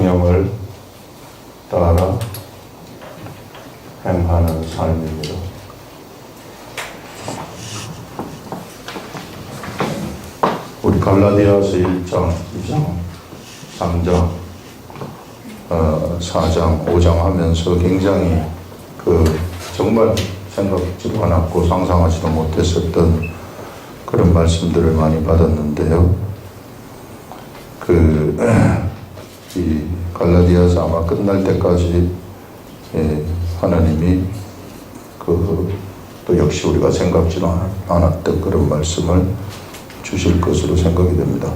성령을 따라 행하는 삶입니다. 우리 갈라디아서 1장, 2장, 3장, 4장, 5장 하면서 굉장히 정말 생각지도 않았고 상상하지도 못했었던 그런 말씀들을 많이 받았는데요. 이 갈라디아서 아마 끝날 때까지 하나님이 또 역시 우리가 생각지도 않았던 그런 말씀을 주실 것으로 생각이 됩니다.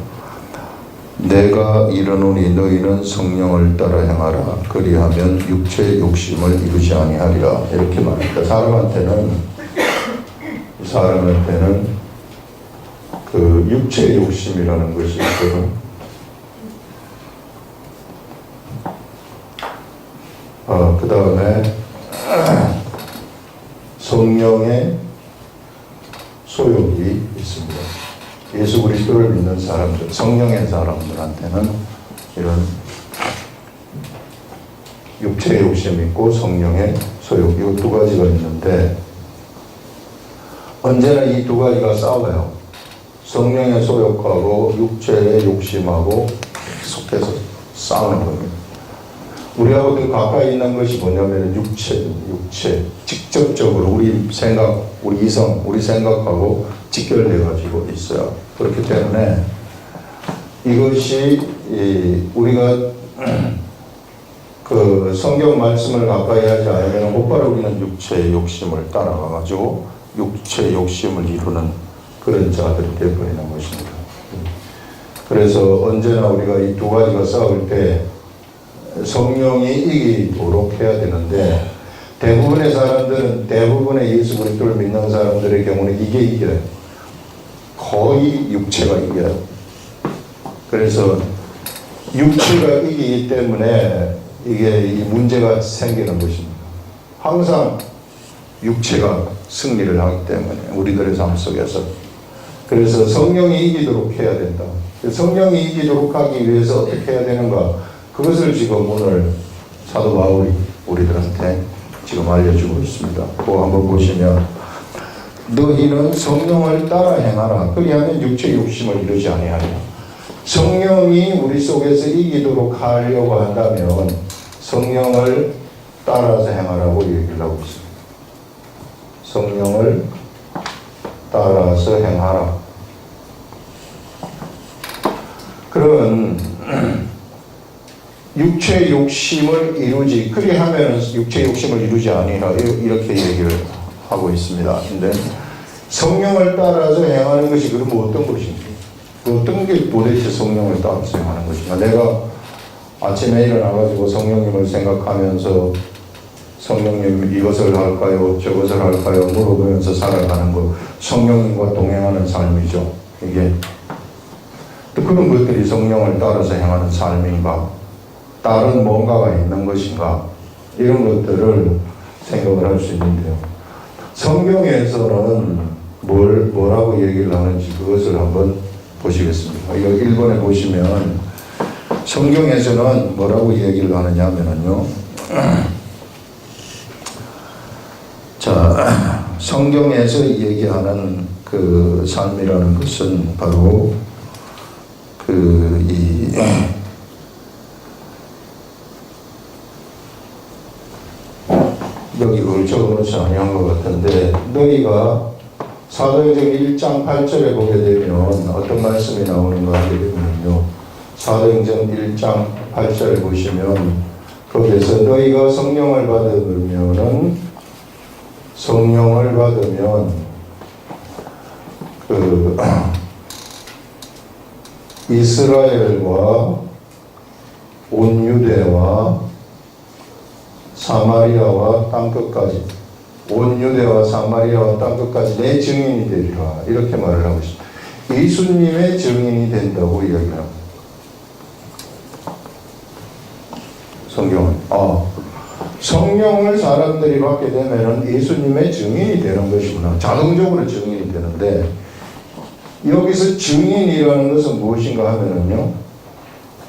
내가 이르노니 너희는 성령을 따라 행하라. 그리하면 육체의 욕심을 이루지 아니하리라. 이렇게 말합니다. 사람한테는 그 육체의 욕심이라는 것이 있거든. 그 다음에 성령의 소욕이 있습니다. 예수 그리스도를 믿는 사람들, 성령의 사람들한테는 이런 육체의 욕심이 있고 성령의 소욕, 이 두 가지가 있는데 언제나 이 두 가지가 싸워요. 성령의 소욕하고 육체의 욕심하고 계속해서 싸우는 겁니다. 우리하고 더 가까이 있는 것이 뭐냐면 육체. 직접적으로 우리 이성, 우리 생각하고 직결돼가지고 있어요. 그렇기 때문에 이것이 우리가 그 성경 말씀을 가까이 하지 않으면 곧바로 우리는 육체의 욕심을 따라가가지고 육체의 욕심을 이루는 그런 자들이 되어버리는 것입니다. 그래서 언제나 우리가 이 두 가지가 싸울 때 성령이 이기도록 해야 되는데 대부분의 예수 그리스도를 믿는 사람들의 경우는 이게 이겨요. 거의 육체가 이겨요. 그래서 육체가 이기기 때문에 이게 이 문제가 생기는 것입니다. 항상 육체가 승리를 하기 때문에 우리들의 삶 속에서. 그래서 성령이 이기도록 해야 된다. 성령이 이기도록 하기 위해서 어떻게 해야 되는가? 그것을 지금 오늘 사도 바울이 우리들한테 지금 알려주고 있습니다. 그거 한번 보시면 너희는 성령을 따라 행하라. 그리하면 육체의 욕심을 이루지 아니하리라. 성령이 우리 속에서 이기도록 하려고 한다면 성령을 따라서 행하라고 얘기를 하고 있습니다. 성령을 따라서 행하라. 그런 육체의 욕심을 이루지, 그리하면 육체의 욕심을 이루지 아니라 이렇게 얘기를 하고 있습니다. 근데 성령을 따라서 행하는 것이 그러면 어떤 것인지, 어떤 게 도대체 성령을 따라서 행하는 것인가? 내가 아침에 일어나가지고 성령님을 생각하면서 성령님 이것을 할까요? 저것을 할까요? 물어보면서 살아가는 것, 성령님과 동행하는 삶이죠. 이게 또 그런 것들이 성령을 따라서 행하는 삶인가? 다른 뭔가가 있는 것인가? 이런 것들을 생각을 할 수 있는데요. 성경에서는 뭐라고 얘기를 하는지 그것을 한번 보시겠습니다. 이거 1번에 보시면 성경에서는 뭐라고 얘기를 하느냐 하면요. 자, 성경에서 얘기하는 그 삶이라는 것은 바로 여기 그걸 적어놓지 아니한 것 같은데, 너희가 사도행전 1장 8절에 보게 되면 어떤 말씀이 나오는가 하게 되면요, 사도행전 1장 8절에 보시면 거기에서 너희가 성령을 받으면 이스라엘과 온 유대와 사마리아와 땅끝까지, 온 유대와 사마리아와 땅끝까지 내 증인이 되리라. 이렇게 말을 하고 있습니다. 예수님의 증인이 된다고 이야기합니다. 성경은. 성령을 사람들이 받게 되면 예수님의 증인이 되는 것이구나. 자동적으로 증인이 되는데, 여기서 증인이라는 것은 무엇인가 하면요,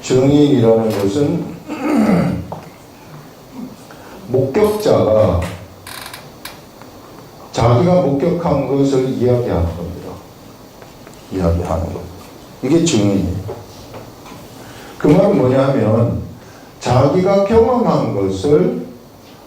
증인이라는 것은 목격자가 자기가 목격한 것을 이야기하는 겁니다. 이야기하는 것. 이게 증인이에요. 그 말은 뭐냐면 자기가 경험한 것을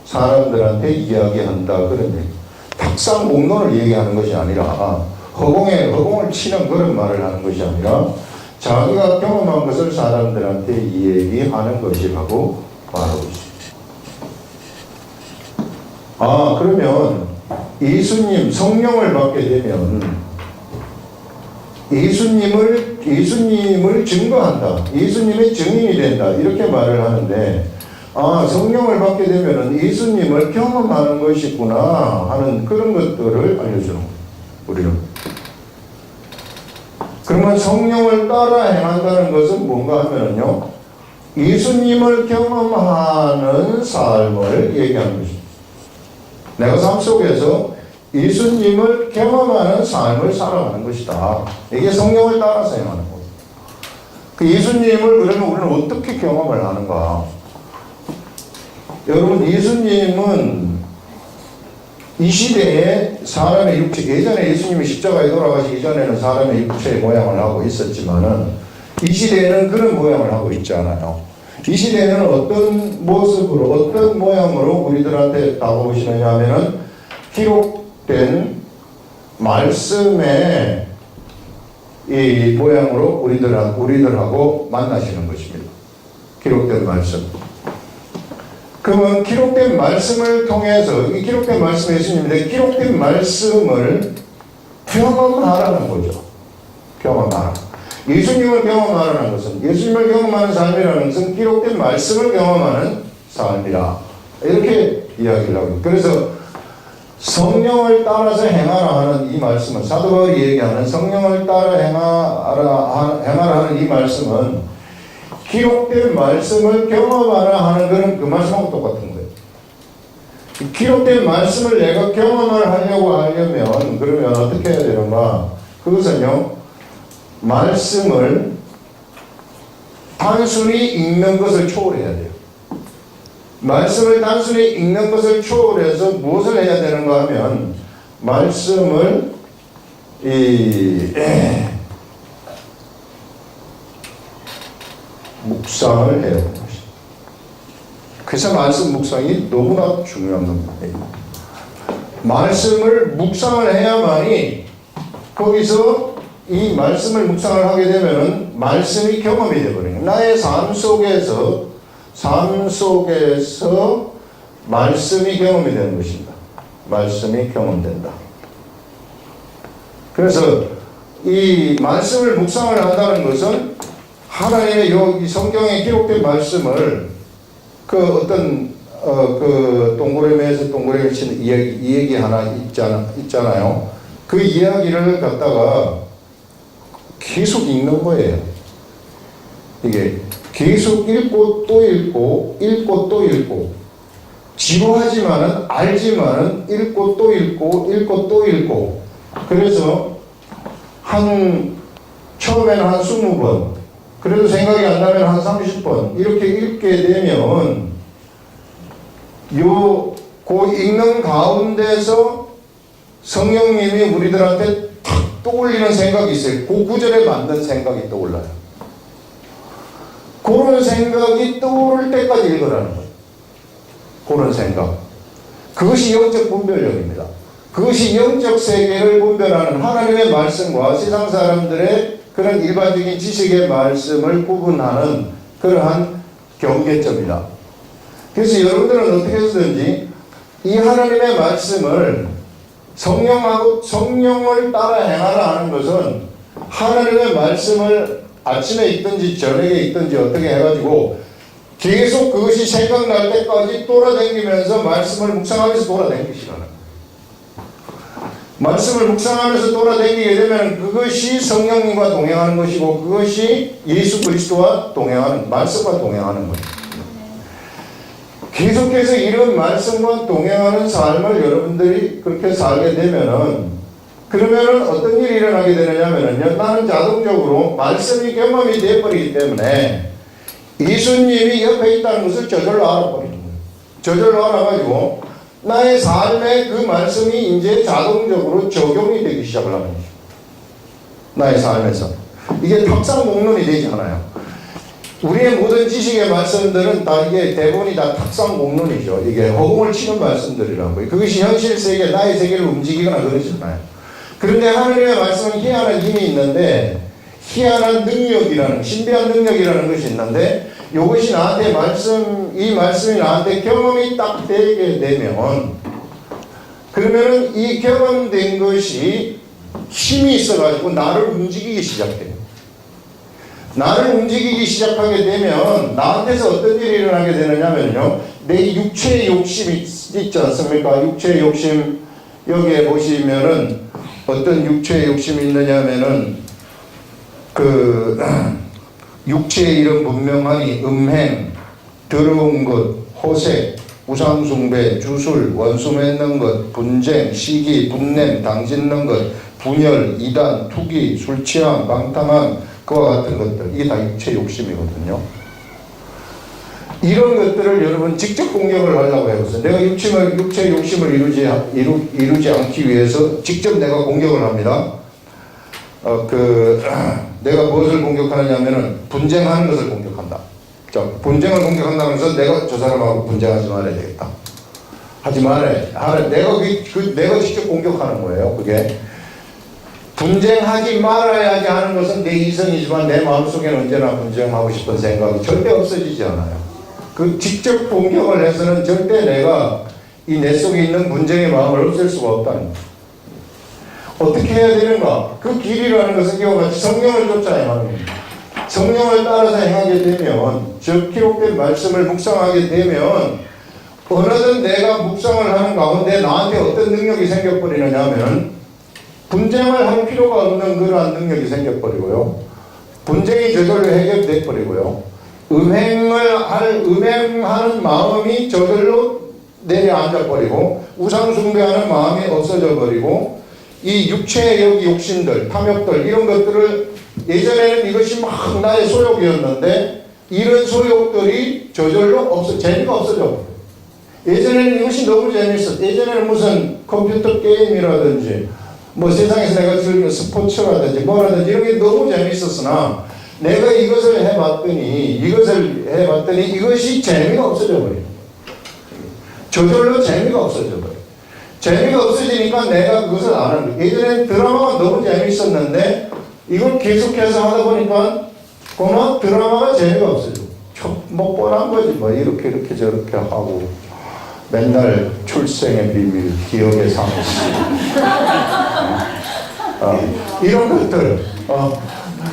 사람들한테 이야기한다 그런 얘기. 탁상 공론을 얘기하는 것이 아니라 허공을 치는 그런 말을 하는 것이 아니라 자기가 경험한 것을 사람들한테 얘기하는 것이라고 말하고 있습니다. 그러면 예수님 성령을 받게 되면 예수님을 증거한다. 예수님의 증인이 된다. 이렇게 말을 하는데 성령을 받게 되면 예수님을 경험하는 것이구나 하는 그런 것들을 알려주는 거예요. 우리는. 그러면 성령을 따라 행한다는 것은 뭔가 하면요. 예수님을 경험하는 삶을 얘기하는 것입니다. 내가 삶 속에서 예수님을 경험하는 삶을 살아가는 것이다. 이게 성령을 따라서 행하는 거예요. 그 예수님을 그러면 우리는 어떻게 경험을 하는가? 여러분, 예수님은 이 시대에 사람의 육체, 예전에 예수님이 십자가에 돌아가시기 전에는 사람의 육체의 모양을 하고 있었지만은 이 시대에는 그런 모양을 하고 있지 않아요. 이 시대에는 어떤 모습으로, 어떤 모양으로 우리들한테 다가오시느냐 하면은 기록된 말씀의 이 모양으로 우리들하고 만나시는 것입니다. 기록된 말씀. 그러면 기록된 말씀을 통해서, 이 기록된 말씀이 예수님인데 기록된 말씀을 경험하라는 거죠. 경험하라. 예수님을 경험하라는 것은, 예수님을 경험하는 삶이라는 것은 기록된 말씀을 경험하는 삶이라. 이렇게 이야기를 하고 있습니다. 그래서 성령을 따라서 행하라 하는 이 말씀은, 사도 바울이 얘기하는 성령을 따라 행하라 하는 이 말씀은 기록된 말씀을 경험하라 하는 것은 그 말씀하고 똑같은 거예요. 기록된 말씀을 내가 경험을 하려면 그러면 어떻게 해야 되는가? 그것은요, 말씀을 단순히 읽는 것을 초월해야 돼요. 말씀을 단순히 읽는 것을 초월해서 무엇을 해야 되는가 하면 말씀을 묵상을 해야 되는 것입니다. 그래서 말씀 묵상이 너무나 중요한 겁니다. 말씀을 묵상을 해야만이 거기서 이 말씀을 묵상을 하게 되면은 말씀이 경험이 되어버려요. 나의 삶 속에서 말씀이 경험이 되는 것입니다. 말씀이 경험된다. 그래서 이 말씀을 묵상을 한다는 것은 하나님의 이 성경에 기록된 말씀을 그 어떤 그 동그라미에서 동그라미 치는 이야기 하나 있잖아요. 그 이야기를 갖다가 계속 읽는 거예요. 이게 계속 읽고 또 읽고 읽고 또 읽고 지루하지만은 알지만은 읽고 또 읽고 읽고 또 읽고 그래서 처음에는 한 20번 그래도 생각이 안 나면 한 30번 이렇게 읽게 되면 그 읽는 가운데서 성령님이 우리들한테 탁 떠올리는 생각이 있어요. 그 구절에 맞는 생각이 떠올라요. 그런 생각이 떠오를 때까지 읽으라는 거예요. 그런 생각. 그것이 영적 분별력입니다. 그것이 영적 세계를 분별하는 하나님의 말씀과 세상 사람들의 그런 일반적인 지식의 말씀을 구분하는 그러한 경계점이다. 그래서 여러분들은 어떻게 해서든지 이 하나님의 말씀을 성령을 따라 행하라 하는 것은 하나님의 말씀을 아침에 읽든지 저녁에 읽든지 어떻게 해가지고 계속 그것이 생각날 때까지 돌아다니면서 말씀을 묵상하면서 돌아다니시라는 거예요. 말씀을 묵상하면서 돌아다니게 되면 그것이 성령님과 동행하는 것이고 그것이 예수 그리스도와 동행하는 말씀과 동행하는 거예요. 계속해서 이런 말씀과 동행하는 삶을 여러분들이 그렇게 살게 되면은 그러면은 어떤 일이 일어나게 되느냐면은요, 나는 자동적으로 말씀이 경험이 되어버리기 때문에 예수님이 옆에 있다는 것을 저절로 알아버리는 거예요. 저절로 알아가지고 나의 삶에 그 말씀이 이제 자동적으로 적용이 되기 시작을 하는 거죠. 나의 삶에서. 이게 탁상 공론이 되지 않아요. 우리의 모든 지식의 말씀들은 다 이게 대부분이 다 탁상 공론이죠. 이게 허공을 치는 말씀들이라고요. 그것이 현실 세계, 나의 세계를 움직이거나 그러잖아요. 그런데 하느님의 말씀은 희한한 힘이 있는데, 희한한 능력이라는, 신비한 능력이라는 것이 있는데, 이것이 나한테 이 말씀이 나한테 경험이 딱 되게 되면, 그러면은 이 경험된 것이 힘이 있어가지고 나를 움직이기 시작해요. 나를 움직이기 시작하게 되면 나한테서 어떤 일이 일어나게 되느냐면요, 내 육체의 욕심이 있지 않습니까? 육체의 욕심, 여기에 보시면은 어떤 육체의 욕심이 있느냐면은 육체의 이름 분명하니 음행, 더러운 것, 호색, 우상숭배, 주술, 원수 맺는 것, 분쟁, 시기, 분냄, 당짓는 것, 분열, 이단, 투기, 술취함, 방탕함, 그와 같은 것들, 이게 다 육체 욕심이거든요. 이런 것들을 여러분 직접 공격을 하려고 해보세요. 내가 육체 욕심을 이루지 않기 위해서 직접 내가 공격을 합니다. 내가 무엇을 공격하느냐면은 분쟁하는 것을 공격한다. 자, 분쟁을 공격한다는 것은 내가 저 사람하고 분쟁하지 말아야 되겠다. 하지 말아야 내가 직접 공격하는 거예요. 그게. 분쟁하지 말아야지 하는 것은 내 이성이지만 내 마음속에는 언제나 분쟁하고 싶은 생각이 절대 없어지지 않아요. 그 직접 공격을 해서는 절대 내가 이 내 속에 있는 분쟁의 마음을 없앨 수가 없다는 거예요. 어떻게 해야 되는가? 그 길이라는 것은 이와 같이 성령을 쫓아 행하는 겁니다. 성령을 따라서 행하게 되면, 즉 기록된 말씀을 묵상하게 되면 어느덧 내가 묵상을 하는 가운데 나한테 어떤 능력이 생겨버리느냐 하면 분쟁을 할 필요가 없는 그러한 능력이 생겨버리고요. 분쟁이 저절로 해결돼 버리고요. 음행하는 마음이 저절로 내려앉아버리고 우상숭배하는 마음이 없어져 버리고 이 육체의 욕심들, 탐욕들 이런 것들을 예전에는 이것이 막 나의 소욕이었는데 이런 소욕들이 저절로 재미가 없어져 버려요. 예전에는 이것이 너무 재밌었어요. 예전에는 무슨 컴퓨터 게임이라든지 뭐 세상에서 내가 즐기는 스포츠라든지 뭐라든지 이런 게 너무 재밌었으나 내가 이것을 해봤더니 이것이 재미가 없어져 버려요. 저절로 재미가 없어져 버려요. 재미가 없어지니까 내가 그것을 안 하는 거예요. 예전엔 드라마가 너무 재밌었는데 이걸 계속해서 하다 보니까 그만 드라마가 재미가 없어져. 뭐 뻔한 거지 뭐 이렇게 저렇게 하고 맨날 출생의 비밀, 기억의 상실 이런 것들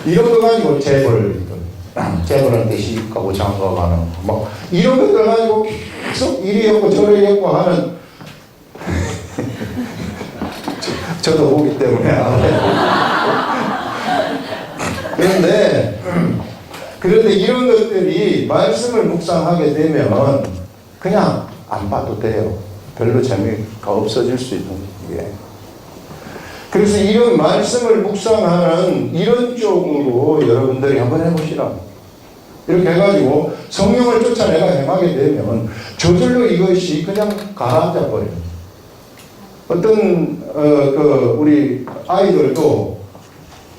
이런 거 가지고 재벌한테 시집가고 장가가는 뭐 이런 것들 가지고 계속 이리 했고 저리 했고 하는 저도 보기 때문에 그런데 이런 것들이 말씀을 묵상하게 되면 그냥 안 봐도 돼요. 별로 재미가 없어질 수 있는 게. 그래서 이런 말씀을 묵상하는 이런 쪽으로 여러분들이 한번 해보시라. 이렇게 해가지고 성령을 쫓아 내가 행하게 되면 저절로 이것이 그냥 가라앉아 버려요. 어떤 우리 아이들도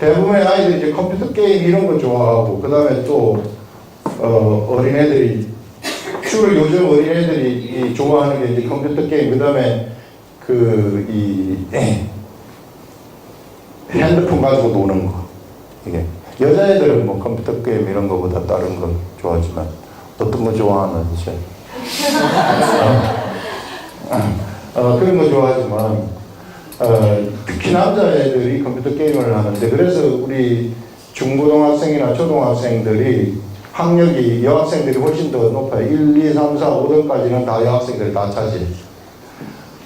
대부분의 아이들이 이제 컴퓨터 게임 이런 거 좋아하고 그 다음에 또 어린애들이 주로 요즘 어린애들이 좋아하는 게 이제 컴퓨터 게임 그 다음에 핸드폰 가지고 노는 거. 이게 여자애들은 뭐 컴퓨터 게임 이런 거보다 다른 거 좋아하지만 어떤 거 좋아하는지 그런 거 좋아하지만 특히 남자애들이 컴퓨터 게임을 하는데 그래서 우리 중고등학생이나 초등학생들이 학력이 여학생들이 훨씬 더 높아요. 1, 2, 3, 4, 5등까지는 다 여학생들이 다 차지.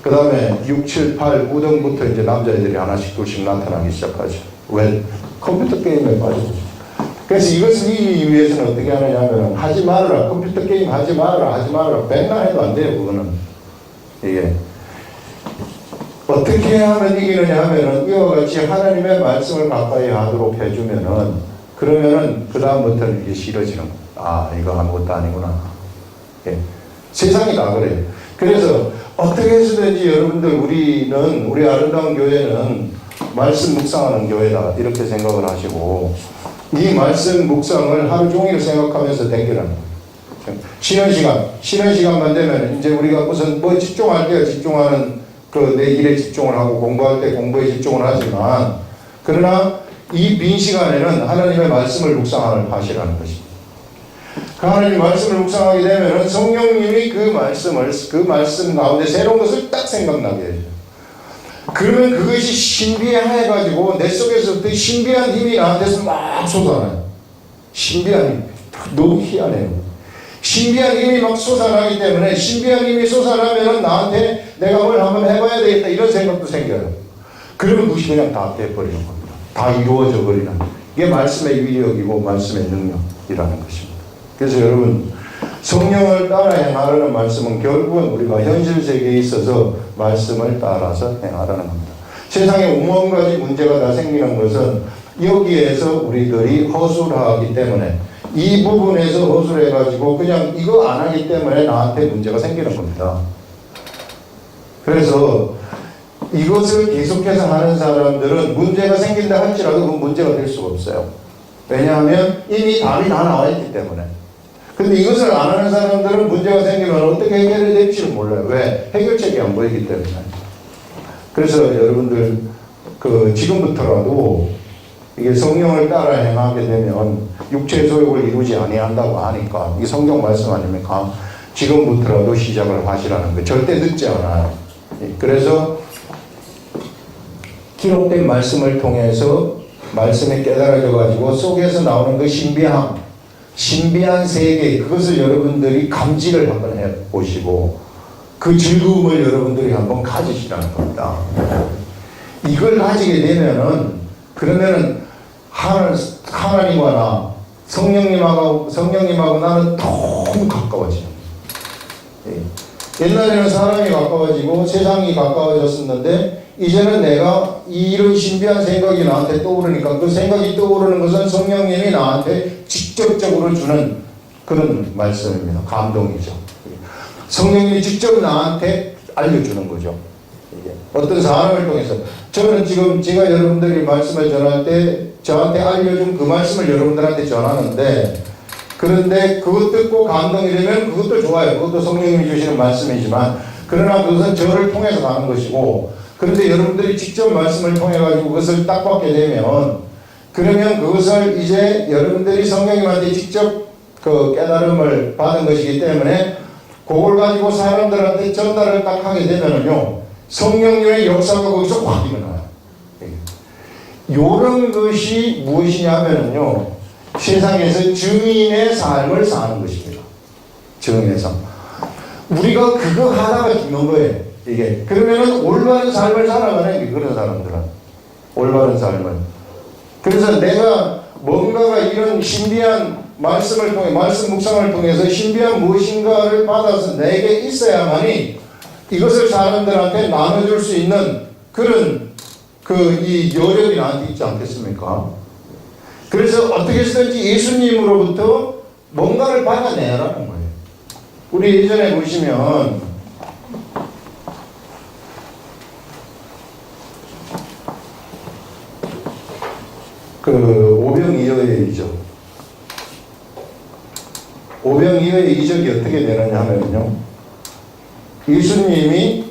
그 다음에 6, 7, 8, 9등부터 이제 남자애들이 하나씩 둘씩 나타나기 시작하죠. 왜? 컴퓨터 게임에 빠지죠. 그래서 이것을 이기기 위해서는 어떻게 하느냐 하면 하지 말아라. 컴퓨터 게임 하지 말아라. 백날 해도 안 돼요. 그거는. 이게. 어떻게 하면 이기느냐 하면은 이와 같이 하나님의 말씀을 가까이 하도록 해주면은 그러면은 그 다음부터는 이게 싫어지는 거예요. 아 이거 아무것도 아니구나. 예. 세상이 다 그래요. 그래서 어떻게 해서든지 여러분들 우리 아름다운 교회는 말씀 묵상하는 교회다 이렇게 생각을 하시고 이 말씀 묵상을 하루 종일 생각하면서 댕기라는 거예요. 쉬는 시간만 되면 이제 우리가 무슨 뭐 집중할 때 집중하는 그 내 일에 집중을 하고 공부할 때 공부에 집중을 하지만 그러나 이 빈 시간에는 하나님의 말씀을 묵상하시라는 것입니다. 그 하나님의 말씀을 묵상하게 되면 성령님이 그 말씀 가운데 새로운 것을 딱 생각나게 해요. 그러면 그것이 신비해가지고 내 속에서부터 신비한 힘이 나한테서 막 솟아나요. 신비한 힘. 너무 희한해요. 신비한 힘이 막 솟아나기 때문에 신비한 힘이 솟아나면 나한테 내가 뭘 한번 해봐야 되겠다 이런 생각도 생겨요. 그러면 그것이 그냥 다 돼버리는 겁니다. 다 이루어져 버리는. 이게 말씀의 위력이고 말씀의 능력이라는 것입니다. 그래서 여러분 성령을 따라 행하라는 말씀은 결국은 우리가 현실 세계에 있어서 말씀을 따라서 행하라는 겁니다. 세상에 오만 가지 문제가 다 생기는 것은 여기에서 우리들이 허술하기 때문에 이 부분에서 허술해가지고 그냥 이거 안 하기 때문에 나한테 문제가 생기는 겁니다. 그래서 이것을 계속해서 하는 사람들은 문제가 생긴다 할지라도 그 문제가 될 수가 없어요. 왜냐하면 이미 답이 다 나와 있기 때문에. 근데 이것을 안 하는 사람들은 문제가 생기면 어떻게 해결이 될지를 몰라요. 왜? 해결책이 안 보이기 때문에. 그래서 여러분들 지금부터라도 이게 성령을 따라 행하게 되면 육체의 소욕을 이루지 아니한다고 하니까 이게 성경 말씀 아닙니까? 지금부터라도 시작을 하시라는 거예요. 절대 늦지 않아요. 그래서 기록된 말씀을 통해서 말씀에 깨달아져 가지고 속에서 나오는 그 신비한 세계 그것을 여러분들이 감지를 한번 해보시고 그 즐거움을 여러분들이 한번 가지시라는 겁니다. 이걸 가지게 되면은 그러면은 하나님과 나 성령님하고 나는 너무 가까워져요. 옛날에는 사람이 가까워지고 세상이 가까워졌었는데 이제는 내가 이런 신비한 생각이 나한테 떠오르니까 그 생각이 떠오르는 것은 성령님이 나한테 직접적으로 주는 그런 말씀입니다. 감동이죠. 성령님이 직접 나한테 알려주는 거죠. 어떤 사람을 통해서 저는 지금 제가 여러분들이 말씀을 전할 때 저한테 알려준 그 말씀을 여러분들한테 전하는데 그런데 그것 듣고 감동이 되면 그것도 좋아요. 그것도 성령님이 주시는 말씀이지만 그러나 그것은 저를 통해서 가는 것이고 그런데 여러분들이 직접 말씀을 통해 가지고 그것을 딱 받게 되면 그러면 그것을 이제 여러분들이 성령님한테 직접 그 깨달음을 받은 것이기 때문에 그걸 가지고 사람들한테 전달을 딱 하게 되면은요 성령님의 역사가 거기서 확 일어나요. 이런 것이 무엇이냐면요 세상에서 증인의 삶을 사는 것입니다. 증인의 삶. 우리가 그거 하다가 죽는 거예요. 이게 그러면은 올바른 삶을 살아가는 게 그런 사람들은 올바른 삶을. 그래서 내가 뭔가가 이런 신비한 말씀을 통해 말씀 묵상을 통해서 신비한 무엇인가를 받아서 내게 있어야만이 이것을 사람들한테 나눠줄 수 있는 그런 이 여력이 나한테 있지 않겠습니까? 그래서 어떻게 해서든지 예수님으로부터 뭔가를 받아내라는 거예요. 우리 예전에 보시면 오병이어의 이적이 어떻게 되느냐 하면요. 예수님이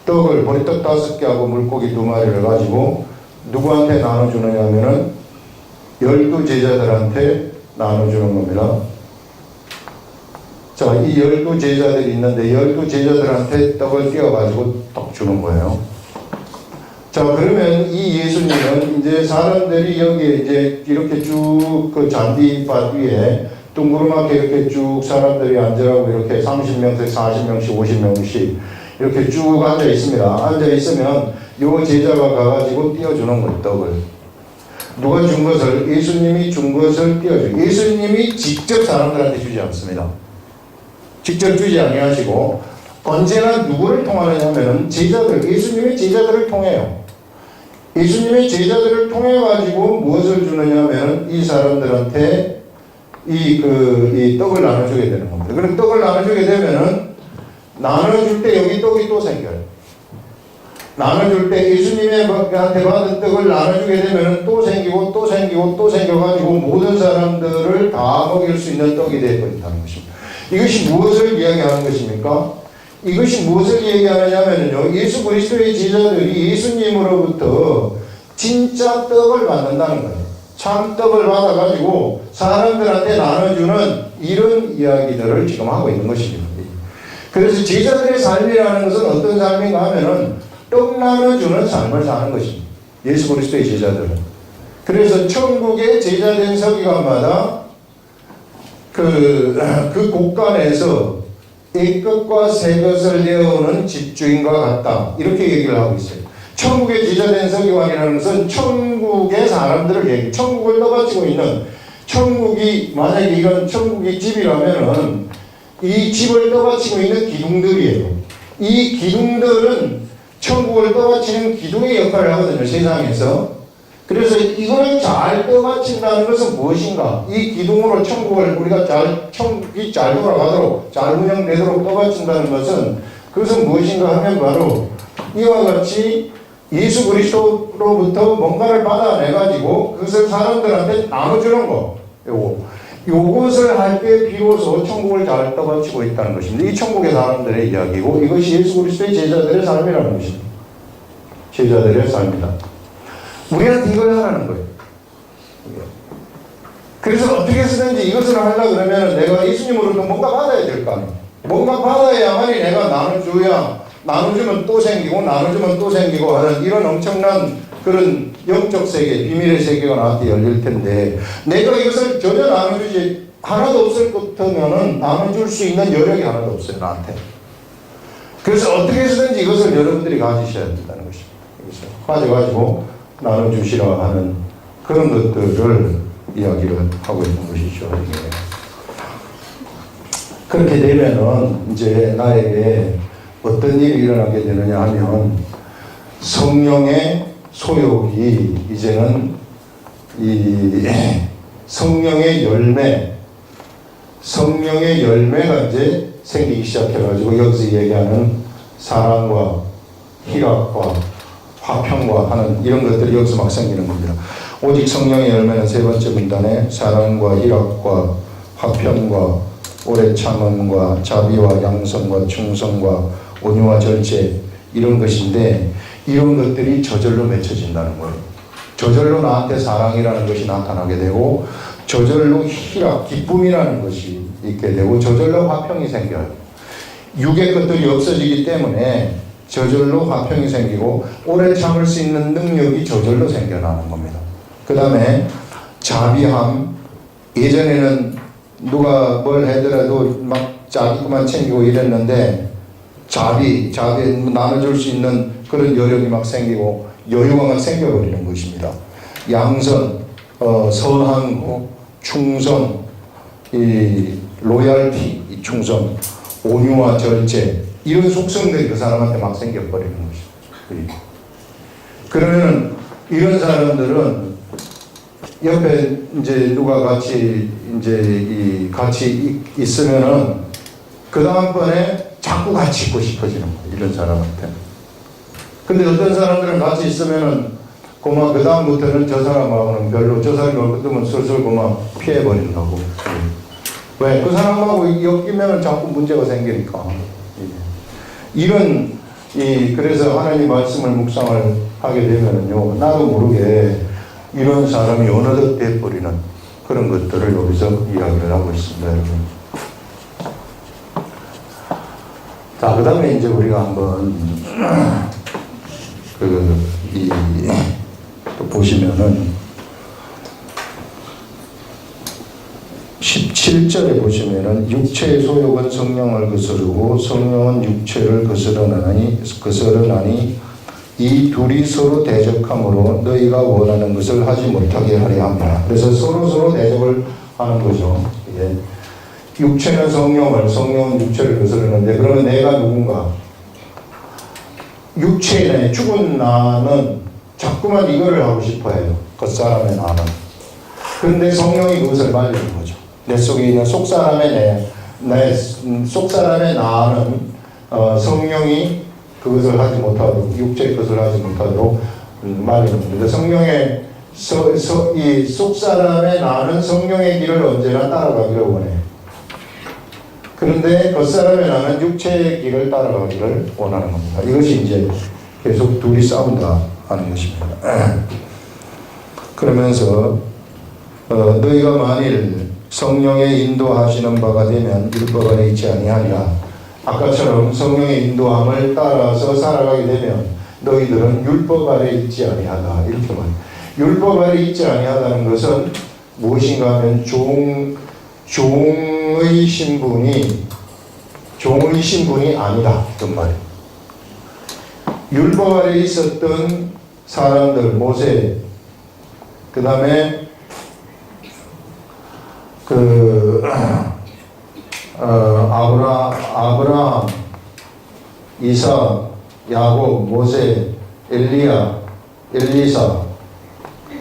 떡을 보리떡 5개하고 물고기 2마리를 가지고 누구한테 나눠주느냐 하면은 12제자들한테 나눠주는 겁니다. 자, 이 12제자들이 있는데 12제자들한테 떡을 띄어가지고 떡 주는 거예요. 자, 그러면 이 예수님은 이제 사람들이 여기에 이제 이렇게 쭉 그 잔디밭 위에 둥그렇게 이렇게 쭉 사람들이 앉으라고 이렇게 30명씩, 40명씩, 50명씩 이렇게 쭉 앉아 있습니다. 앉아 있으면 요 제자가 가가지고 띄워주는 거예요, 떡을. 누가 준 것을? 예수님이 준 것을 띄워줘요. 예수님이 직접 사람들한테 주지 않습니다. 직접 주지 아니하시고 언제나 누구를 통하느냐면은 예수님의 제자들을 통해요. 예수님의 제자들을 통해 가지고 무엇을 주느냐면은 이 사람들한테 이 떡을 나눠주게 되는 겁니다. 그럼 떡을 나눠주게 되면은 나눠줄 때 여기 떡이 또 생겨요. 나눠줄 때 예수님한테 받은 떡을 나눠주게 되면 또 생기고 또 생기고 또 생겨가지고 모든 사람들을 다 먹일 수 있는 떡이 되어버린다는 것입니다. 이것이 무엇을 이야기하는 것입니까? 이것이 무엇을 얘기하느냐면요, 예수 그리스도의 제자들이 예수님으로부터 진짜 떡을 받는다는 거예요. 참 떡을 받아가지고 사람들한테 나눠주는 이런 이야기들을 지금 하고 있는 것입니다. 그래서 제자들의 삶이라는 것은 어떤 삶인가 하면은 떡 나눠주는 삶을 사는 것입니다. 예수 그리스도의 제자들은. 그래서 천국의 제자된 서기관마다 그 곳간에서 A것과 C것을 내어오는 집주인과 같다. 이렇게 얘기를 하고 있어요. 천국의 제자된 서기관이라는 것은 천국의 사람들을 얘기해요. 천국을 떠받치고 있는, 천국이, 만약에 이런 천국이 집이라면은 이 집을 떠받치고 있는 기둥들이에요. 이 기둥들은 천국을 떠받치는 기둥의 역할을 하거든요, 세상에서. 그래서 이걸 잘 떠받친다는 것은 무엇인가? 이 기둥으로 천국을 우리가 천국이 잘 돌아가도록, 잘 운영되도록 떠받친다는 것은, 그것은 무엇인가 하면 바로 이와 같이 예수 그리스도로부터 뭔가를 받아내가지고 그것을 사람들한테 나눠주는 거. 요것을 할 때 비로소 천국을 잘 떠받치고 있다는 것입니다. 이 천국의 사람들의 이야기고, 이것이 예수 그리스도의 제자들의 삶이라는 것입니다. 제자들의 삶이다. 우리한테 이걸 하라는 거예요. 그래서 어떻게 쓰든지 이것을 하려고 그러면 내가 예수님으로부터 뭔가 받아야 될 거 아니에요. 뭔가 받아야만이 내가 나눠줘야, 나눠주면 또 생기고 나눠주면 또 생기고 하는 이런 엄청난 그런 영적 세계, 비밀의 세계가 나한테 열릴 텐데, 내가 이것을 전혀 나눠주지 하나도 없을 것 같으면은 나눠줄 수 있는 여력이 하나도 없어요, 나한테. 그래서 어떻게 해서든지 이것을 여러분들이 가지셔야 된다는 것입니다. 이것을 가져가지고 나눠주시라 하는 그런 것들을 이야기를 하고 있는 것이죠. 그렇게 되면은 이제 나에게 어떤 일이 일어나게 되느냐 하면, 성령의 소욕이 이제는 이 성령의 열매가 이제 생기기 시작해가지고, 여기서 얘기하는 사랑과 희락과 화평과 하는 이런 것들이 여기서 막 생기는 겁니다. 오직 성령의 열매는 세 번째 문단에 사랑과 희락과 화평과 오래 참음과 자비와 양선과 충성과 온유와 절제, 이런 것인데, 이런 것들이 저절로 맺혀진다는 거예요. 저절로 나한테 사랑이라는 것이 나타나게 되고, 저절로 희락, 기쁨이라는 것이 있게 되고, 저절로 화평이 생겨요. 육의 것들이 없어지기 때문에 저절로 화평이 생기고, 오래 참을 수 있는 능력이 저절로 생겨나는 겁니다. 그 다음에 자비함. 예전에는 누가 뭘 하더라도 막 자기 것만 챙기고 이랬는데, 자비 나눠줄 수 있는 그런 여력이 막 생기고 여유가 막 생겨버리는 것입니다. 양선, 선한, 충성, 이 로얄티, 이 충성, 온유와 절제, 이런 속성들이 그 사람한테 막 생겨버리는 것입니다. 그러면은 이런 사람들은 옆에 이제 누가 같이 있으면은 그 다음번에 자꾸 같이 있고 싶어지는 거예요, 이런 사람한테. 근데 어떤 사람들은 같이 있으면은 그만 그 다음부터는 저 사람하고는 별로, 저 사람이 얼굴 슬슬 그만 피해버린다고. 왜? 그 사람하고 엮이면 자꾸 문제가 생기니까. 그래서 하나님 말씀을 묵상을 하게 되면은요, 나도 모르게 이런 사람이 어느덧 돼버리는 그런 것들을 여기서 이야기를 하고 있습니다, 여러분. 자, 그 다음에 이제 우리가 한번, 또 보시면은, 17절에 보시면은, 육체의 소욕은 성령을 거스르고, 성령은 육체를 거스르나니, 이 둘이 서로 대적함으로 너희가 원하는 것을 하지 못하게 하려 합니다. 그래서 서로 대적을 하는 거죠. 예. 육체는 성령은 육체를 거스르는데, 그러면 내가 누군가? 육체에 죽은 나는 자꾸만 이거를 하고 싶어 해요. 겉사람의 나는. 그런데 성령이 그것을 말리는 거죠. 내 속에 있는 속사람의 나는 성령이 그것을 하지 못하도록, 육체의 것을 하지 못하도록 말해줍니다. 성령의 이 속사람의 나는 성령의 길을 언제나 따라가기를 원해. 그런데 겉사람의 나는 육체의 길을 따라가기를 원하는 겁니다. 이것이 이제 계속 둘이 싸운다 하는 것입니다. 그러면서 너희가 만일 성령의 인도하시는 바가 되면 율법 안에 있지 아니하리라. 아까처럼 성령의 인도함을 따라서 살아가게 되면 너희들은 율법 아래 있지 아니하다. 이렇게 말합니다. 율법 아래 있지 아니하다는 것은 무엇인가 하면 종의 신분이 아니다. 그런 말이에요. 율법 아래 있었던 사람들, 모세, 그 다음에 아브라함, 이삭, 야곱, 모세, 엘리야, 엘리사,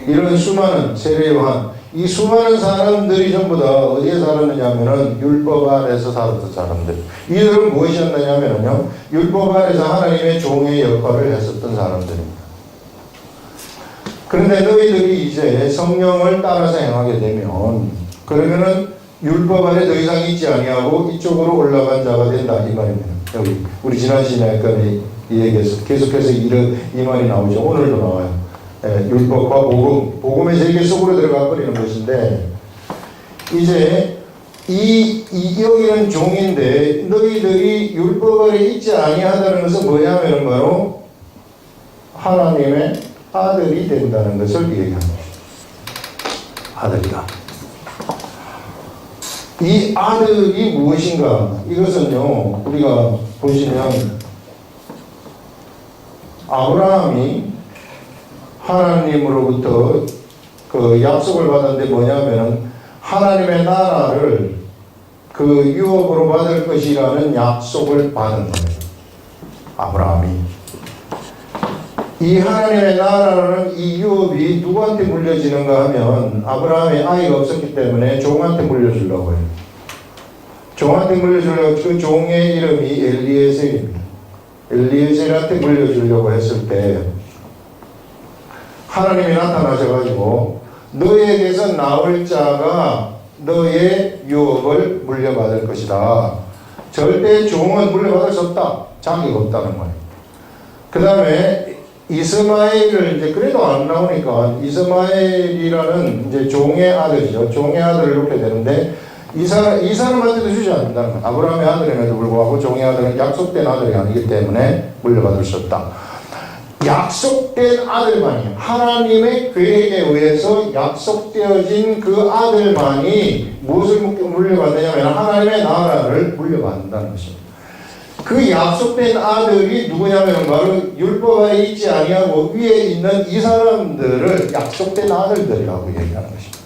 이런 수많은 세례요한, 이 수많은 사람들이 전부 다 어디에 살았느냐면은 율법 아래에서 살았던 사람들. 이들은 무엇이었느냐면요, 율법 아래에서 하나님의 종의 역할을 했었던 사람들입니다. 그런데 너희들이 이제 성령을 따라서 행하게 되면, 그러면은 율법 아래 더 이상 있지 아니하고 이쪽으로 올라간 자가 된다, 이 말입니다. 여기 우리 지난 시간에 이 얘기에서 계속해서 이 말이 나오죠. 오늘도 나와요. 율법과 복음의 세계 속으로 들어가 버리는 것인데, 이제 여기는 종인데 너희들이 율법 아래 있지 아니하다는 것은 뭐냐면 바로 하나님의 아들이 된다는 것을 얘기합니다. 아들이다. 이 아들이 무엇인가? 이것은요, 우리가 보시면 아브라함이 하나님으로부터 그 약속을 받았는데 뭐냐면 하나님의 나라를 그 유업으로 받을 것이라는 약속을 받은 거예요. 아브라함이. 이 하나님의 나라라는 이 유업이 누구한테 물려지는가 하면 아브라함의 아이가 없었기 때문에 종한테 물려주려고 해요. 종한테 물려주려고, 그 종의 이름이 엘리에셀입니다. 엘리에셀한테 물려주려고 했을 때 하나님이 나타나셔가지고 너에게서 나올 자가 너의 유업을 물려받을 것이다. 절대 종은 물려받을 수 없다. 자기가 없다는 거예요. 그 다음에 이스마엘을 이제 그래도 안 나오니까 이스마엘이라는 이제 종의 아들이죠. 종의 아들을 놓게 되는데 이 사람한테도 주지 않는다는 거예요. 아브라함의 아들임에도 불구하고 종의 아들은 약속된 아들이 아니기 때문에 물려받을 수 없다. 약속된 아들만이, 하나님의 계획에 의해서 약속되어진 그 아들만이 무엇을 물려받느냐면 하나님의 나라를 물려받는다는 것입니다. 그 약속된 아들이 누구냐면 바로 율법 아래 있지 아니하고 위에 있는 이 사람들을 약속된 아들들이라고 얘기하는 것입니다.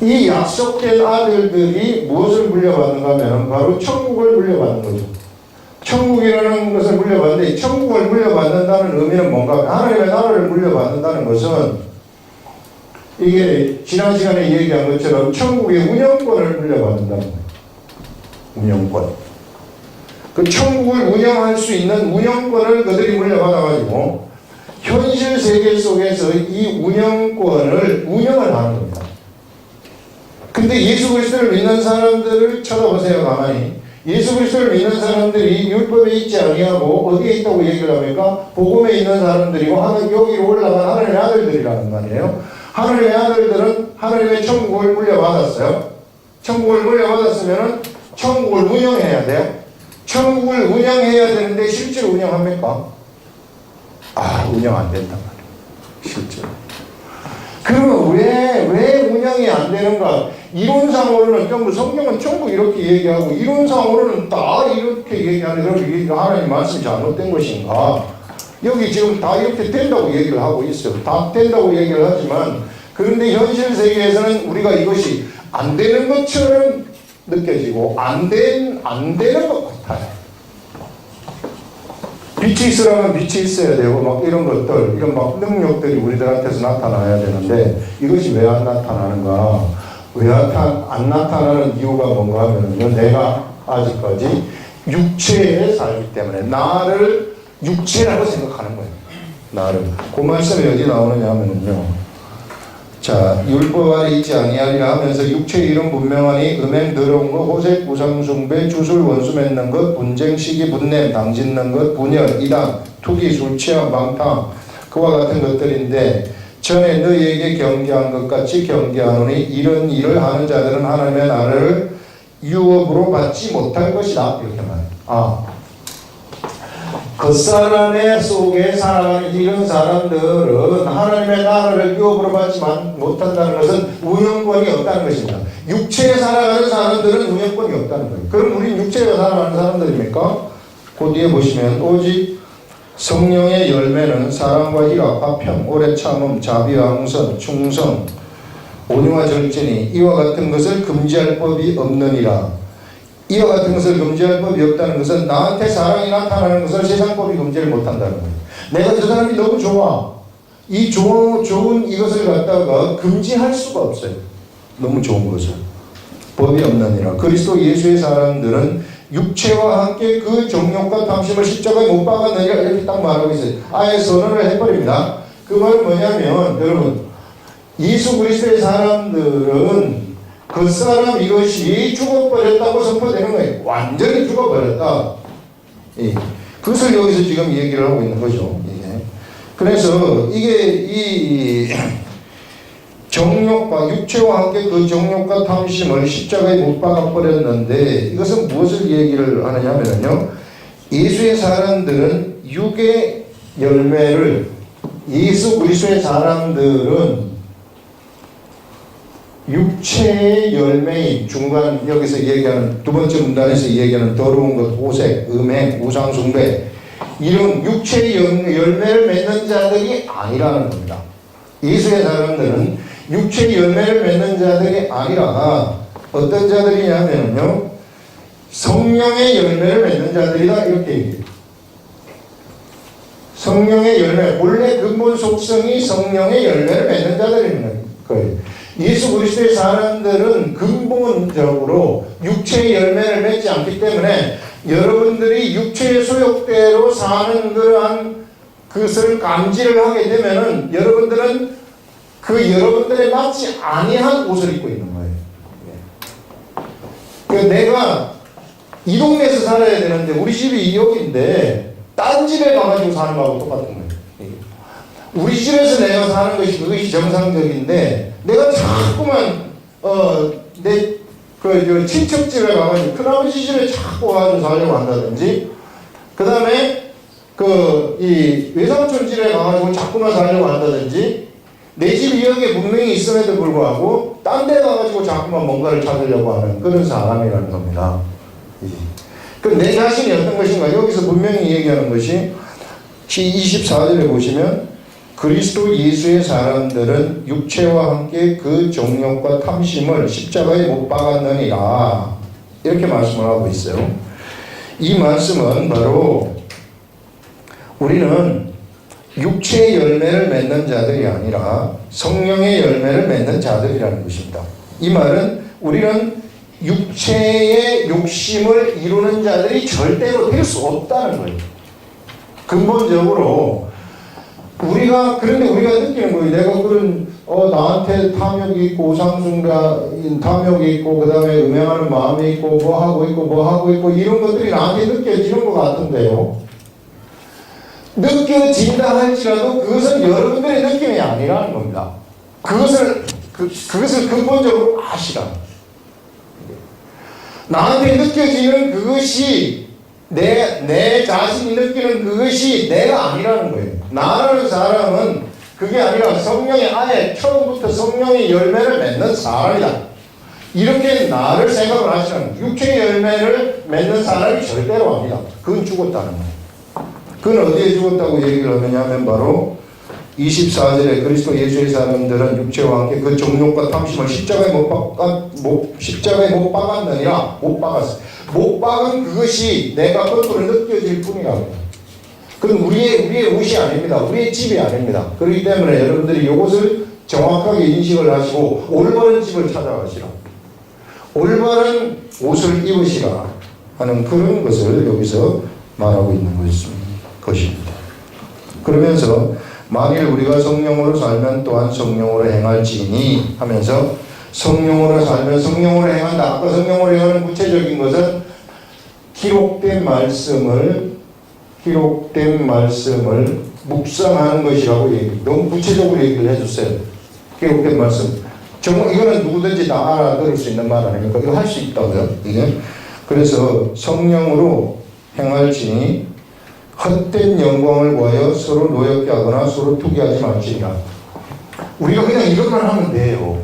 이 약속된 아들들이 무엇을 물려받는가 하면 바로 천국을 물려받는 거죠. 천국이라는 것을 물려받는데, 천국을 물려받는다는 의미는 뭔가 하면 하나님의 나라를 물려받는다는 것은 이게 지난 시간에 얘기한 것처럼 천국의 운영권을 물려받는다는 거예요. 운영권. 그 천국을 운영할 수 있는 운영권을 그들이 물려받아가지고 현실 세계 속에서 이 운영권을 운영을 하는 겁니다. 근데 예수 그리스도를 믿는 사람들을 쳐다보세요, 가만히. 예수 그리스도를 믿는 사람들이 율법에 있지 아니하고 어디에 있다고 얘기를 합니까? 복음에 있는 사람들이고 여기로 올라간 하나님의 아들들이라는 말이에요. 하나님의 아들들은 하나님의 천국을 물려받았어요. 천국을 물려받았으면 천국을 운영해야 돼요. 천국을 운영해야 되는데 실제로 운영합니까? 운영 안 된단 말이에요. 실제로. 그러면 왜 운영이 안 되는가? 이론상으로는 전부 성경은 전부 이렇게 얘기하고 이론상으로는 다 이렇게 얘기하는데 그럼 이게 하나님 말씀이 잘못된 것인가? 여기 지금 다 이렇게 된다고 얘기를 하고 있어요. 다 된다고 얘기를 하지만 그런데 현실 세계에서는 우리가 이것이 안 되는 것처럼 느껴지고 안 되는 것 같아요. 빛이 있으라면 빛이 있어야 되고 막 이런 것들, 이런 막 능력들이 우리들한테서 나타나야 되는데 이것이 왜 안 나타나는가? 왜 안 나타나는 이유가 뭔가 하면요, 내가 아직까지 육체에 살기 때문에 나를 육체라고 생각하는 거예요. 나를. 그 말씀이 어디 나오느냐 하면요. 자, 율법 아래 있지 아니하리라 하면서 육체의 이름 분명하니 음행 더러운 것, 호색, 우상숭배, 주술, 원수 맺는 것, 분쟁, 시기, 분냄, 당짓는 것, 분열, 이단, 투기, 술 취함, 방탕 그와 같은 것들인데 전에 너희에게 경계한 것 같이 경계하노니 이런 일을 하는 자들은 하나님의 나라를 유업으로 받지 못할 것이다. 이렇게 말해요. 겉사람의 속에 살아가는 이런 사람들은 하나님의 나라를 유업으로 받지 못한다는 것은 우영권이 없다는 것입니다. 육체에 살아가는 사람들은 우영권이 없다는 거예요. 그럼 우린 육체에 살아가는 사람들입니까? 그 뒤에 보시면 오직 성령의 열매는 사랑과 희락, 화평, 오래 참음, 자비와 항선, 충성, 온유와 절제니 이와 같은 것을 금지할 법이 없느니라. 이와 같은 것을 금지할 법이 없다는 것은 나한테 사랑이 나타나는 것을 세상 법이 금지를 못한다는 거예요. 내가 저 사람이 너무 좋아. 이 좋은 이것을 갖다가 금지할 수가 없어요. 너무 좋은 것을. 법이 없느니라. 그리스도 예수의 사람들은 육체와 함께 그 정욕과 탐심을 십자가에 못 박았느니라 이렇게 딱 말하고 있어요. 아예 선언을 해버립니다. 그 말은 뭐냐면 여러분 예수 그리스도의 사람들은 그 사람 이것이 죽어버렸다고 선포되는 거예요. 완전히 죽어버렸다. 예. 그것을 여기서 지금 얘기를 하고 있는 거죠. 예. 그래서 이게 이 정욕과 육체와 함께 그 정욕과 탐심을 십자가에 못 박아버렸는데 이것은 무엇을 얘기를 하느냐면요. 예수의 사람들은 육의 열매를 예수 그리스도의 사람들은 육체의 열매인 중간 여기서 얘기하는 두 번째 문단에서 얘기하는 더러운 것, 호색, 음행, 우상숭배 이런 육체의 열매를 맺는 자들이 아니라는 겁니다. 예수의 사람들은 육체의 열매를 맺는 자들이 아니라 어떤 자들이냐면요 성령의 열매를 맺는 자들이다 이렇게 얘기해요. 성령의 열매, 본래 근본 속성이 성령의 열매를 맺는 자들이라는 거예요. 예수 그리스도의 사람들은 근본적으로 육체의 열매를 맺지 않기 때문에 여러분들이 육체의 소욕대로 사는 그러한 것을 감지를 하게 되면은 여러분들은 그 여러분들에 맞지 아니한 옷을 입고 있는 거예요. 그러니까 내가 이 동네에서 살아야 되는데 우리 집이 여기인데 딴 집에 가가지고 사는 거하고 똑같은 거예요. 우리 집에서 내가 사는 것이 그것이 정상적인데 내가 자꾸만 내 그 친척 집에 가가지고 큰아버지 집에 자꾸 가서 살려고 한다든지 그 다음에 이 외삼촌 집에 가가지고 자꾸만 살려고 한다든지 내 집이 여기에 분명히 있음에도 불구하고 딴 데 가가지고 자꾸만 뭔가를 찾으려고 하는 그런 사람이라는 겁니다. 그럼 내 자신이 어떤 것인가 여기서 분명히 얘기하는 것이 24절에 보시면 그리스도 예수의 사람들은 육체와 함께 그 정욕과 탐심을 십자가에 못 박았느니라 이렇게 말씀을 하고 있어요. 이 말씀은 바로 우리는 육체의 열매를 맺는 자들이 아니라 성령의 열매를 맺는 자들이라는 것입니다. 이 말은 우리는 육체의 욕심을 이루는 자들이 절대로 될 수 없다는 거예요. 근본적으로 그런데 우리가 느끼는 거예요. 내가 그런 나한테 탐욕이 있고 우상숭배 탐욕이 있고 그 다음에 음행하는 마음이 있고 뭐 하고 있고 이런 것들이 나한테 느껴지는 것 같은데요. 느껴진다 할지라도 그것은 여러분들의 느낌이 아니라는 겁니다. 그것을 근본적으로 아시라. 나한테 느껴지는 그것이 내 자신이 느끼는 그것이 내가 아니라는 거예요. 나라는 사람은 그게 아니라 성령의 아예 처음부터 성령의 열매를 맺는 사람이다. 이렇게 나를 생각을 하시는 거예요. 육체의 열매를 맺는 사람이 절대로 아니다. 그건 죽었다는 거예요. 그건 어디에 죽었다고 얘기를 하느냐면 바로 24절에 그리스도 예수의 사람들은 육체와 함께 그 정욕과 탐심을 십자가에 못 박았느니라. 못 박았어. 못 박은 그것이 내가 거꾸로 느껴질 뿐이라고. 그건 우리의 옷이 아닙니다. 우리의 집이 아닙니다. 그렇기 때문에 여러분들이 이것을 정확하게 인식을 하시고 올바른 집을 찾아가시라. 올바른 옷을 입으시라. 하는 그런 것을 여기서 말하고 있는 것입니다. 그러면서 만일 우리가 성령으로 살면 또한 성령으로 행할지니 하면서 성령으로 살면 성령으로 행한다. 아까 성령으로 행하는 구체적인 것은 기록된 말씀을 묵상하는 것이라고 너무 구체적으로 얘기를 해줬어요. 기록된 말씀. 정말 이거는 누구든지 다 알아들을 수 있는 말 아닙니까? 이거 할 수 있다고요. 이게. 그래서 성령으로 행할지니 헛된 영광을 구하여 서로 노엽게 하거나 서로 투기하지 말지니라. 우리가 그냥 이것만 하면 돼요.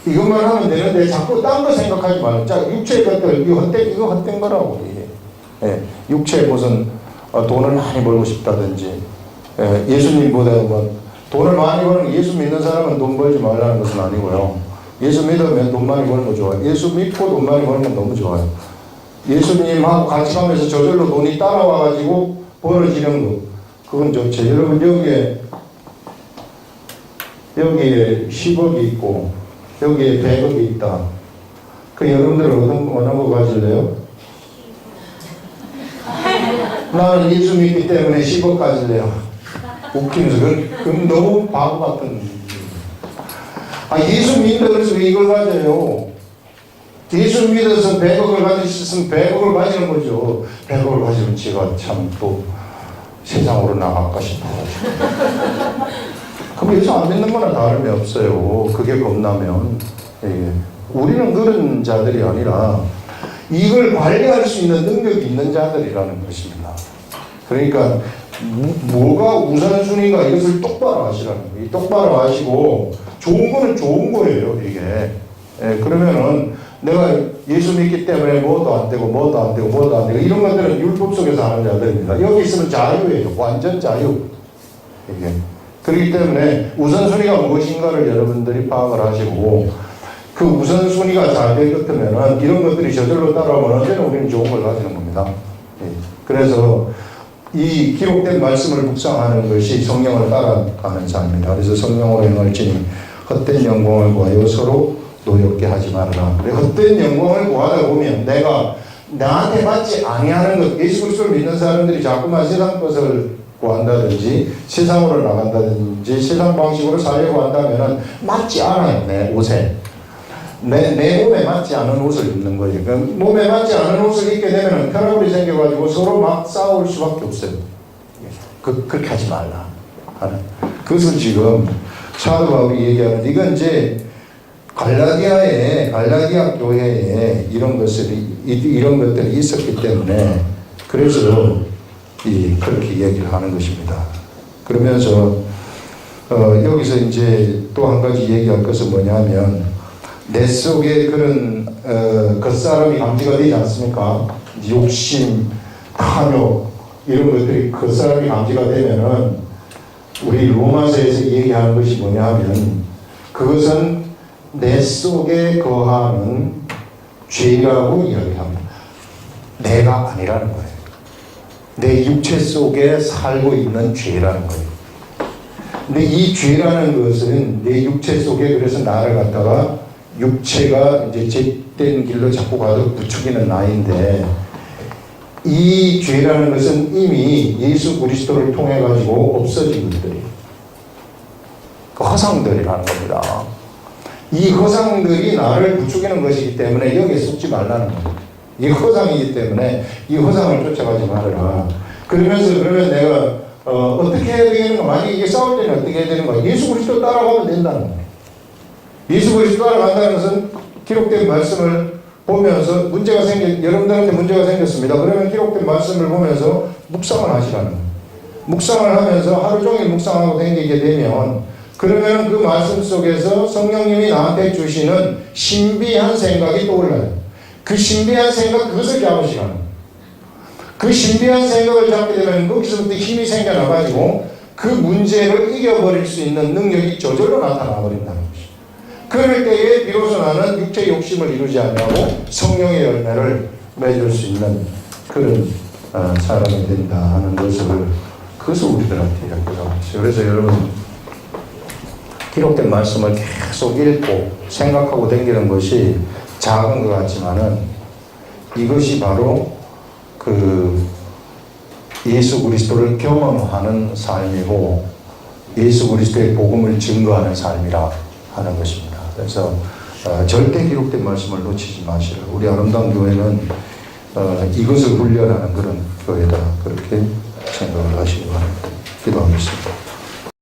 이것만 하면 되는데 자꾸 딴 거 생각하지 말고. 자, 육체의 것들 이거 헛된 거라고. 이게. 예, 육체에 무슨 돈을 많이 벌고 싶다든지 예수님보다 돈을 많이 버는 예수 믿는 사람은 돈 벌지 말라는 것은 아니고요. 예수 믿으면 돈 많이 버는 거 좋아요. 예수 믿고 돈 많이 버는 건 너무 좋아요. 예수님하고 같이 가면서 저절로 돈이 따라와가지고 벌어지는 거. 그건 좋죠. 여러분 여기에 10억이 있고 여기에 100억이 있다. 그 여러분들 어느 거 가질래요? 나는 예수 믿기 때문에 10억 가질래요. 웃기면서 그건 너무 바보 같은. 예수 믿는다 그래서 왜 이걸 가져요? 예수 믿어서 100억을 가질 수 있으면 100억을 가지는 거죠. 100억을 가지면 제가 참 또 세상으로 나갈까 싶어요. 그럼 예수 안 믿는 거나 다름이 없어요. 그게 겁나면. 예. 우리는 그런 자들이 아니라 이걸 관리할 수 있는 능력이 있는 자들이라는 것입니다. 그러니까 뭐가 우선순위가 이것을 똑바로 하시라는 거예요. 똑바로 하시고 좋은 거는 좋은 거예요. 이게. 예, 그러면은 내가 예수 믿기 때문에 뭐도 안 되고 이런 것들은 율법 속에서 하는 자들입니다. 여기 있으면 자유예요. 완전 자유. 이게. 그렇기 때문에 우선순위가 무엇인가를 여러분들이 파악을 하시고 그 우선순위가 잘 될 것 같으면은 이런 것들이 저절로 따라오면 언제나 우리는 좋은 걸 가지는 겁니다. 예. 그래서 이 기록된 말씀을 묵상하는 것이 성령을 따라가는 삶입니다. 그래서 성령으로 행할지니 헛된 영광을 구하여 서로 노엽게 하지 말아라. 헛된 영광을 구하다 보면 내가 나한테 맞지 아니하는 것, 예수 그리스도를 믿는 사람들이 자꾸만 세상 것을 구한다든지 세상으로 나간다든지 세상 방식으로 살려고 한다면 맞지 않아요. 내 옷에. 내 몸에 맞지 않은 옷을 입는 거예요. 그러니까 몸에 맞지 않은 옷을 입게 되면 트러블이 생겨가지고 서로 막 싸울 수밖에 없어요. 그렇게 하지 말라 하는. 그것을 지금 사도 바울이 얘기하는, 이건 이제 갈라디아 교회에 이런 것들이 있었기 때문에 그래서 그렇게 얘기를 하는 것입니다. 그러면서 여기서 이제 또 한 가지 얘기할 것은 뭐냐면 내 속에 그런 겉사람이 감지가 되지 않습니까? 욕심, 탐욕 이런 것들이 겉사람이 감지가 되면은 우리 로마서에서 얘기하는 것이 뭐냐면 그것은 내 속에 거하는 죄라고 이야기합니다. 내가 아니라는 거예요. 내 육체 속에 살고 있는 죄라는 거예요. 근데 이 죄라는 것은 내 육체 속에 그래서 나를 갖다가 육체가 이제 죄된 길로 자꾸 가도 부추기는 나인데 이 죄라는 것은 이미 예수 그리스도를 통해 가지고 없어진 것들이에요. 그 허상들이라는 겁니다. 이 허상들이 나를 부추기는 것이기 때문에 여기에 속지 말라는 거예요. 이 허상이기 때문에 이 허상을 쫓아가지 말아라. 그러면 내가 어떻게 해야 되는가? 만약에 이게 싸울 때는 어떻게 해야 되는가? 예수 그리스도 따라가면 된다는 거예요. 예수 그리스도 따라간다는 것은 기록된 말씀을 보면서 여러분들한테 문제가 생겼습니다. 그러면 기록된 말씀을 보면서 묵상을 하시라는 거예요. 묵상을 하면서 하루 종일 묵상하고 다니게 되면 그러면 그 말씀 속에서 성령님이 나한테 주시는 신비한 생각이 떠올라요. 그 신비한 생각, 그것을 잡으시라는 거예요. 그 신비한 생각을 잡게 되면 거기서부터 힘이 생겨나가지고 그 문제를 이겨버릴 수 있는 능력이 저절로 나타나버린다는 것이죠. 그럴 때에 비로소 나는 육체의 욕심을 이루지 않냐고 성령의 열매를 맺을 수 있는 그런 사람이 된다 하는 그것을 우리들한테 이야기하고 있어요. 그래서 여러분 기록된 말씀을 계속 읽고 생각하고 다니는 것이 작은 것 같지만은 이것이 바로 그 예수 그리스도를 경험하는 삶이고 예수 그리스도의 복음을 증거하는 삶이라 하는 것입니다. 그래서 절대 기록된 말씀을 놓치지 마시라. 우리 아름다운 교회는 이것을 훈련하는 그런 교회다. 그렇게 생각을 하시기 바랍니다. 기도하겠습니다.